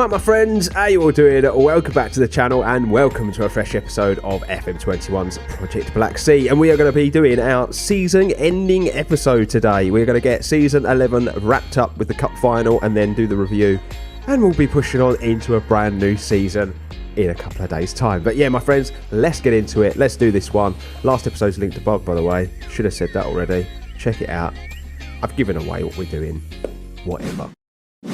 Right, my friends, how you all doing? Welcome back to the channel and welcome to a fresh episode of FM21's Project Black Sea. And we are going to be doing our season-ending episode today. We're going to get season 11 wrapped up with the cup final and then do the review. And we'll be pushing on into a brand new season in a couple of days' time. But yeah, my friends, let's get into it. Let's do this one. Last episode's linked above, by the way. Should have said that already. Check it out. I've given away what we're doing. Whatever.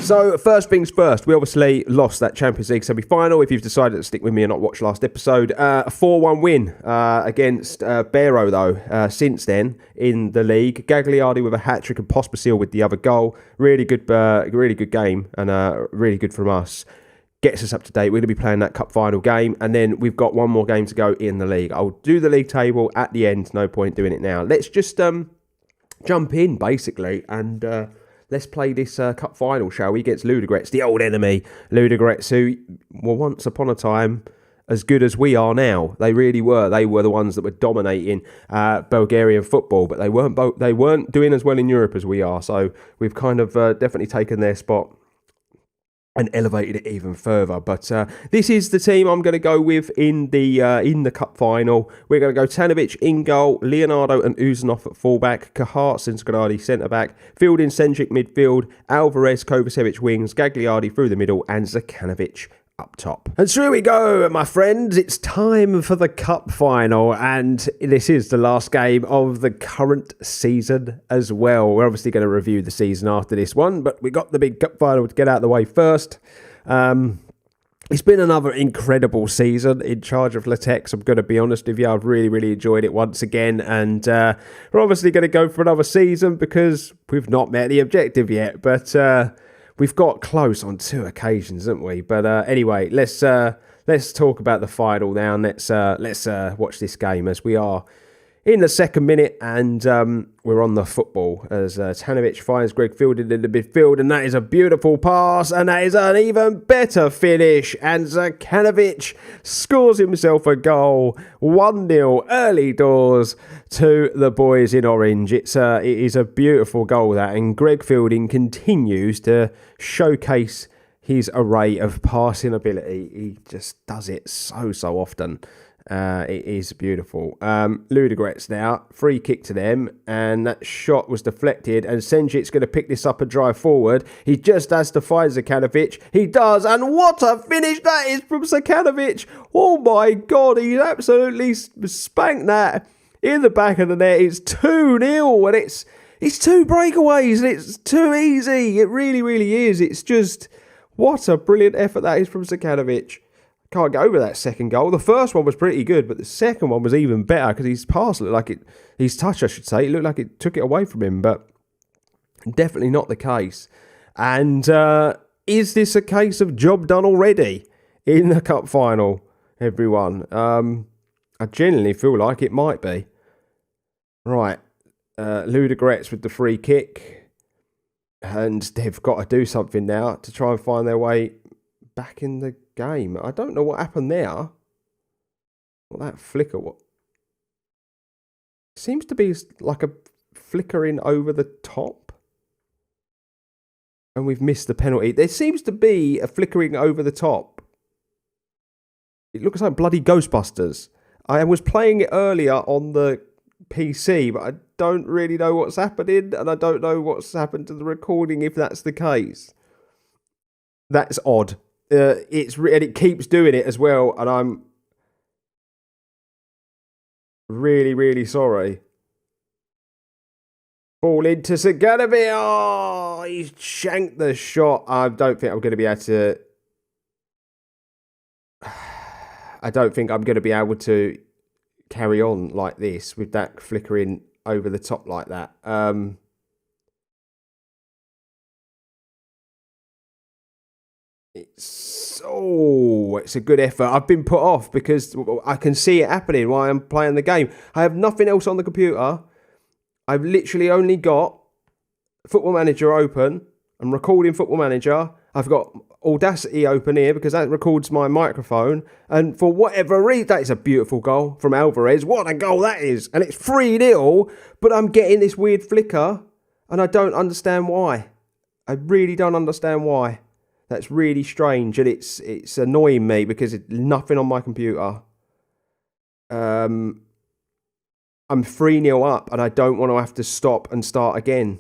So, first things first, we obviously lost that Champions League semi-final. If you've decided to stick with me and not watch last episode, a 4-1 win against Barrow, though, since then in the league. Gagliardi with a hat-trick and Pospisil with the other goal. Really good game and really good from us. Gets us up to date. We're going to be playing that cup final game, and then we've got one more game to go in the league. I'll do the league table at the end. No point doing it now. Let's just jump in, basically, and... let's play this cup final, shall we, against Ludogorets, the old enemy. Ludogorets, who were once upon a time as good as we are now. They really were. They were the ones that were dominating Bulgarian football, but they weren't doing as well in Europe as we are. So we've kind of definitely taken their spot and elevated it even further. But this is the team I'm going to go with in the cup final. We're going to go Tanovic in goal, Leonardo and Uzanov at fullback, Kahart and Scandinavianz centre-back, Fielding, Centric midfield, Alvarez, Kovacevic wings, Gagliardi through the middle, and Zekanovic up top. And so here we go, my friends. It's time for the cup final, and this is the last game of the current season as well. We're obviously going to review the season after this one, but we got the big cup final to get out of the way first. It's been another incredible season in charge of Litex. I'm going to be honest with you, I've really enjoyed it once again, and we're obviously going to go for another season because we've not met the objective yet, but we've got close on 2 occasions, haven't we? But anyway, let's talk about the final now, and let's watch this game as we are in the second minute, and we're on the football as Tanovic finds Greg Fielding in the midfield, and that is a beautiful pass, and that is an even better finish, and Zekanovic scores himself a goal, 1-0 early doors to the boys in orange. It is a beautiful goal, that, and Greg Fielding continues to showcase his array of passing ability. He just does it so often. It is beautiful. Ludogorets now, free kick to them, and that shot was deflected, and Senjic's going to pick this up and drive forward. He just has to find Zekanovic. He does, and what a finish that is from Zekanovic. Oh my God, he absolutely spanked that in the back of the net. It's 2-0, and it's 2 breakaways, and it's too easy. It really is. It's just, what a brilliant effort that is from Zekanovic. Can't get over that second goal. The first one was pretty good, but the second one was even better because his pass looked like his touch, I should say, it looked like it took it away from him, but definitely not the case. And is this a case of job done already in the cup final, everyone? I genuinely feel like it might be. Right, Ludogorets with the free kick, and they've got to do something now to try and find their way back in the game. I don't know what happened there. What that flicker? What seems to be like a flickering over the top, and we've missed the penalty. There seems to be a flickering over the top. It looks like bloody Ghostbusters. I was playing it earlier on the PC, but I don't really know what's happening, and I don't know what's happened to the recording if that's the case. That's odd. And it keeps doing it as well, and I'm really sorry. Ball into Seganovic. Oh, he's shanked the shot. I don't think I'm going to be able to. I don't think I'm going to be able to carry on like this with that flickering over the top like that. It's a good effort. I've been put off because I can see it happening while I'm playing the game. I have nothing else on the computer. I've literally only got Football Manager open. I'm recording Football Manager. I've got Audacity open here because that records my microphone. And for whatever reason, that is a beautiful goal from Alvarez. What a goal that is. And it's 3-0, but I'm getting this weird flicker and I don't understand why. I really don't understand why. That's really strange, and it's annoying me because nothing on my computer. I'm 3-0 up, and I don't want to have to stop and start again.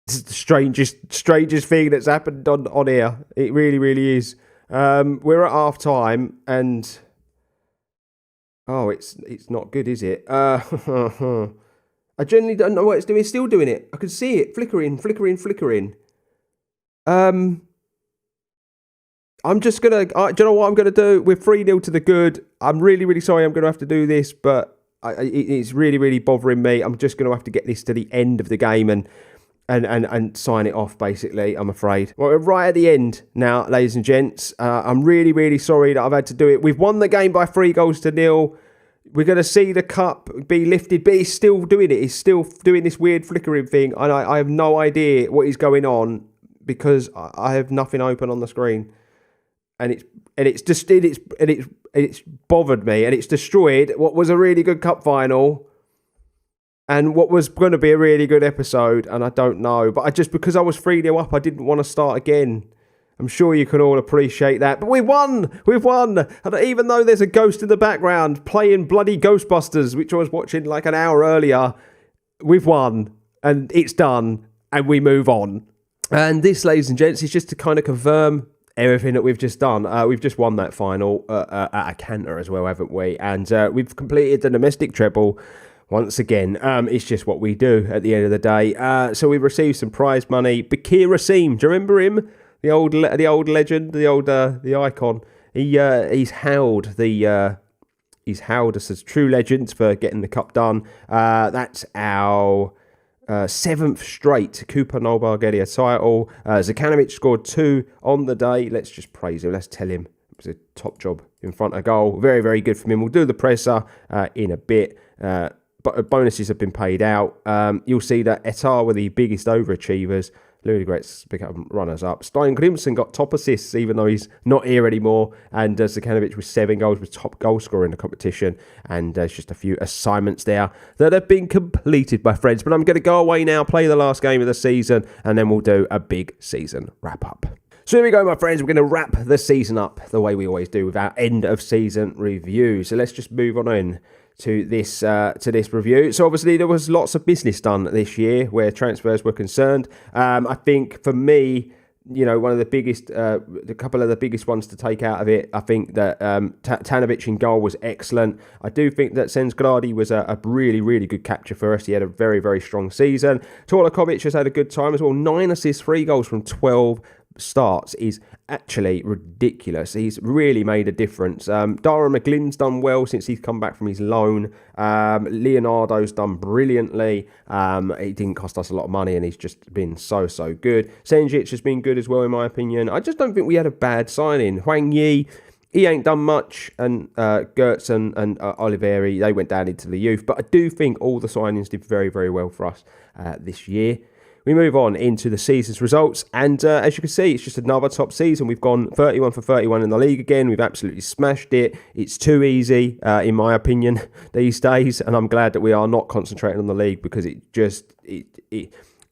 This is the strangest thing that's happened on here. It really, really is. We're at half time, and it's not good, is it? I generally don't know what it's doing. It's still doing it. I can see it flickering. I'm just gonna. Do you know what I'm gonna do? We're 3-0 to the good. I'm really, really sorry. I'm gonna have to do this, but it's really, really bothering me. I'm just gonna have to get this to the end of the game and sign it off, basically, I'm afraid. Well, we're right at the end now, ladies and gents. I'm really, really sorry that I've had to do it. We've won the game by 3-0. We're going to see the cup be lifted, but he's still doing it. He's still doing this weird flickering thing, and I have no idea what is going on because I have nothing open on the screen. And it's bothered me, and it's destroyed what was a really good cup final and what was going to be a really good episode, and I don't know. But because I was 3-0 up, I didn't want to start again. I'm sure you can all appreciate that. But we won! We've won! And even though there's a ghost in the background playing bloody Ghostbusters, which I was watching like an hour earlier, we've won. And it's done. And we move on. And this, ladies and gents, is just to kind of confirm everything that we've just done. We've just won that final at a canter as well, haven't we? And we've completed the domestic treble. Once again, it's just what we do at the end of the day. So we've received some prize money. Bakir Rasim, do you remember him? The old legend, the icon. He's hailed us as true legends for getting the cup done. That's our 7th straight Kupa No Bulgaria title. Zekanovic scored 2 on the day. Let's just praise him. Let's tell him it was a top job in front of goal. Very, very good from him. We'll do the presser in a bit. But bonuses have been paid out. You'll see that Etar were the biggest overachievers. Ludogorets become runners-up. Stein Grimson got top assists, even though he's not here anymore. And Zekanovic with 7 goals was top goal scorer in the competition. And there's just a few assignments there that have been completed, my friends. But I'm going to go away now, play the last game of the season, and then we'll do a big season wrap-up. So here we go, my friends. We're going to wrap the season up the way we always do with our end-of-season review. So let's just move on in to this review. So obviously there was lots of business done this year where transfers were concerned. I think for me, one of the biggest, a couple of the biggest ones to take out of it, I think that Tanovic in goal was excellent. I do think that Sensgradi was a really, really good capture for us. He had a very, very strong season. Torlakovic has had a good time as well. 9 assists, 3 goals from 12 starts is actually ridiculous. He's really made a difference. Dara McGlynn's done well since he's come back from his loan. Leonardo's done brilliantly. It didn't cost us a lot of money and he's just been so good. Senjic has been good as well in my opinion. I just don't think we had a bad signing. Huang Yi, he ain't done much, and Gertz and Oliveri, they went down into the youth, but I do think all the signings did very, very well for us this year. We move on into the season's results, and as you can see, it's just another top season. We've gone 31 for 31 in the league again. We've absolutely smashed it. It's too easy, in my opinion, these days, and I'm glad that we are not concentrating on the league because it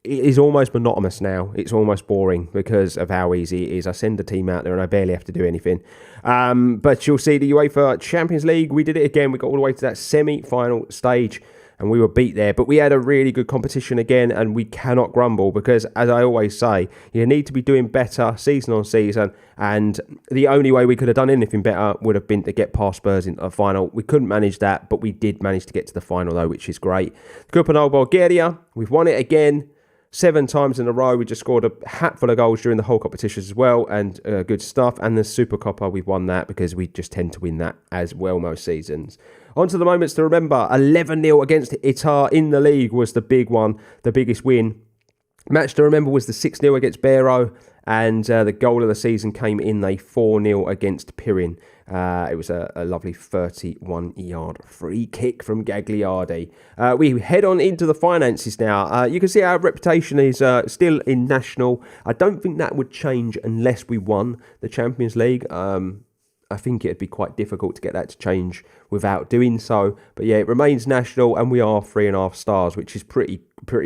is almost monotonous now. It's almost boring because of how easy it is. I send the team out there and I barely have to do anything. But you'll see the UEFA Champions League, we did it again. We got all the way to that semi-final stage, and we were beat there. But we had a really good competition again, and we cannot grumble because, as I always say, you need to be doing better season on season. And the only way we could have done anything better would have been to get past Spurs into the final. We couldn't manage that, but we did manage to get to the final, though, which is great. Kupa No Bulgaria, we've won it again. 7 times in a row. We just scored a hatful of goals during the whole competition as well, and good stuff. And the Super Coppa, we've won that because we just tend to win that as well most seasons. On to the moments to remember. 11-0 against Itar in the league was the big one, the biggest win. Match to remember was the 6-0 against Barrow, and the goal of the season came in the 4-0 against Pirin. It was a lovely 31-yard free kick from Gagliardi. We head on into the finances now. You can see our reputation is still in national. I don't think that would change unless we won the Champions League. I think it'd be quite difficult to get that to change without doing so. But yeah, it remains national, and we are 3.5 stars, which is pretty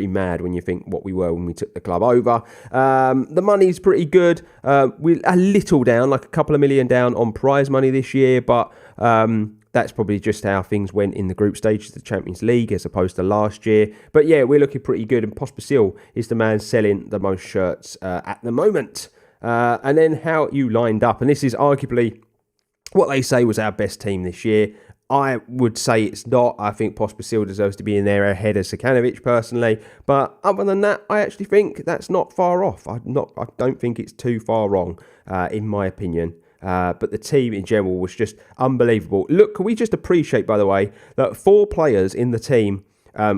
mad when you think what we were when we took the club over. The money's pretty good. We're a little down, like a couple of million down on prize money this year, but that's probably just how things went in the group stages of the Champions League as opposed to last year. But yeah, we're looking pretty good, and Pospisil is the man selling the most shirts at the moment. And then how you lined up, and this is arguably what they say was our best team this year. I would say it's not. I think Pospisil deserves to be in there ahead of Scandinavianz personally. But other than that, I actually think that's not far off. I don't think it's too far wrong, in my opinion. But the team in general was just unbelievable. Look, can we just appreciate, by the way, that 4 players in the team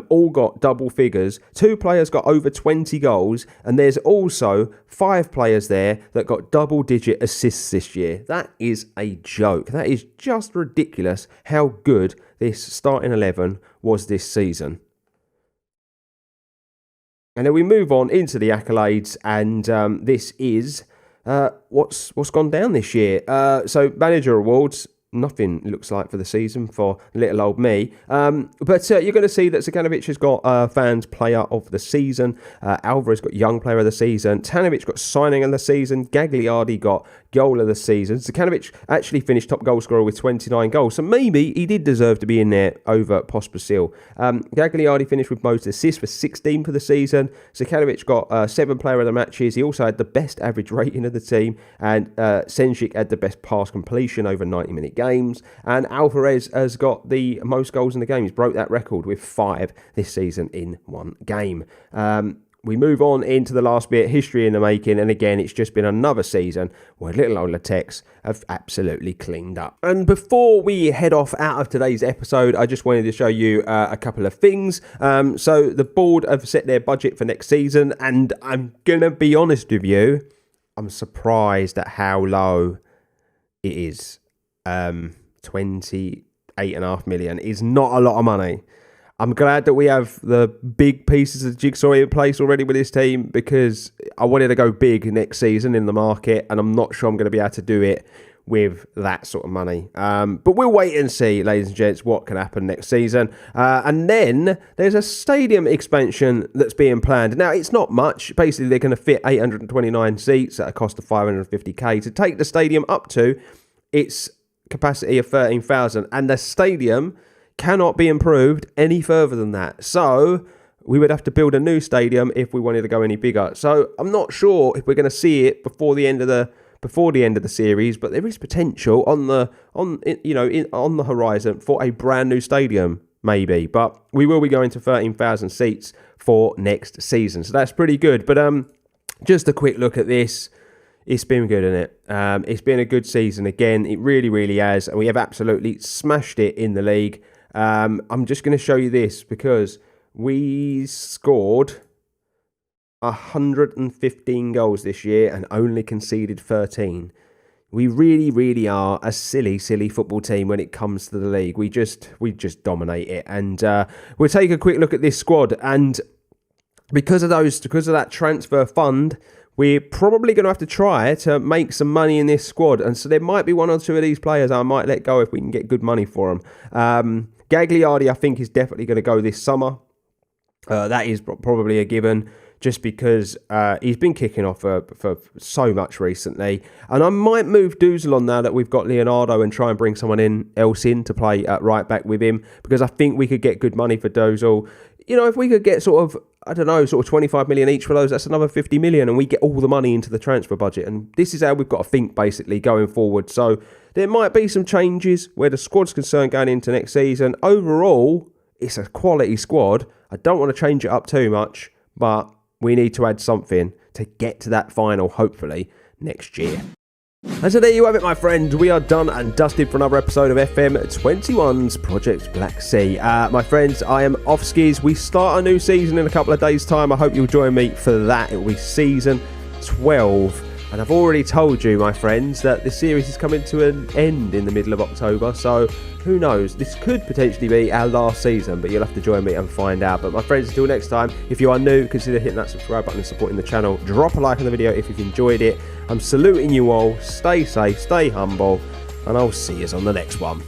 all got double figures. 2 players got over 20 goals, and there's also 5 players there that got double-digit assists this year. That is a joke. That is just ridiculous how good this starting 11 was this season. And then we move on into the accolades, and this is what's gone down this year. So manager awards. Nothing looks like for the season for little old me. But you're going to see that Scandinavianz has got fans player of the season. Alvarez got young player of the season. Tanovic got signing of the season. Gagliardi got goal of the season. Scandinavianz actually finished top goal scorer with 29 goals. So maybe he did deserve to be in there over Pospisil. Gagliardi finished with most assists for 16 for the season. Scandinavianz got 7 player of the matches. He also had the best average rating of the team. And Senchik had the best pass completion over 90-minute games, and Alvarez has got the most goals in the game. He's broke that record with 5 this season in one game. We move on into the last bit, history in the making, and again, it's just been another season where little old Litex have absolutely cleaned up. And before we head off out of today's episode, I just wanted to show you a couple of things. So the board have set their budget for next season, and I'm gonna be honest with you, I'm surprised at how low it is. 28.5 million is not a lot of money. I'm glad that we have the big pieces of the jigsaw in place already with this team, because I wanted to go big next season in the market, and I'm not sure I'm going to be able to do it with that sort of money. But we'll wait and see, ladies and gents, what can happen next season. And then there's a stadium expansion that's being planned. Now, it's not much. Basically, they're going to fit 829 seats at a cost of 550k to take the stadium up to its capacity of 13,000, and the stadium cannot be improved any further than that. So we would have to build a new stadium if we wanted to go any bigger. So I'm not sure if we're going to see it before the end of the series, but there is potential on the horizon for a brand new stadium, maybe. But we will be going to 13,000 seats for next season, so that's pretty good. But just a quick look at this. It's been good, isn't it? It's been a good season again. It really, really has. And we have absolutely smashed it in the league. I'm just going to show you this because we scored 115 goals this year and only conceded 13. We really, really are a silly, silly football team when it comes to the league. We just dominate it. And we'll take a quick look at this squad. And because of that transfer fund, we're probably going to have to try to make some money in this squad. And so there might be 1 or 2 of these players I might let go if we can get good money for them. Gagliardi, I think, is definitely going to go this summer. That is probably a given, just because he's been kicking off for so much recently. And I might move Duzel on now that we've got Leonardo and try and bring someone else in to play at right back with him, because I think we could get good money for Duzel. You know, if we could get sort of 25 million each for those, that's another 50 million, and we get all the money into the transfer budget. And this is how we've got to think, basically, going forward. So there might be some changes where the squad's concerned going into next season. Overall, it's a quality squad. I don't want to change it up too much, but we need to add something to get to that final, hopefully, next year. And so there you have it, my friend. We are done and dusted for another episode of FM21's Project Black Sea. My friends, I am off skis. We start a new season in a couple of days' time. I hope you'll join me for that. It will be season 12. And I've already told you, my friends, that the series is coming to an end in the middle of October. So who knows? This could potentially be our last season, but you'll have to join me and find out. But my friends, until next time, if you are new, consider hitting that subscribe button and supporting the channel. Drop a like on the video if you've enjoyed it. I'm saluting you all. Stay safe, stay humble, and I'll see you on the next one.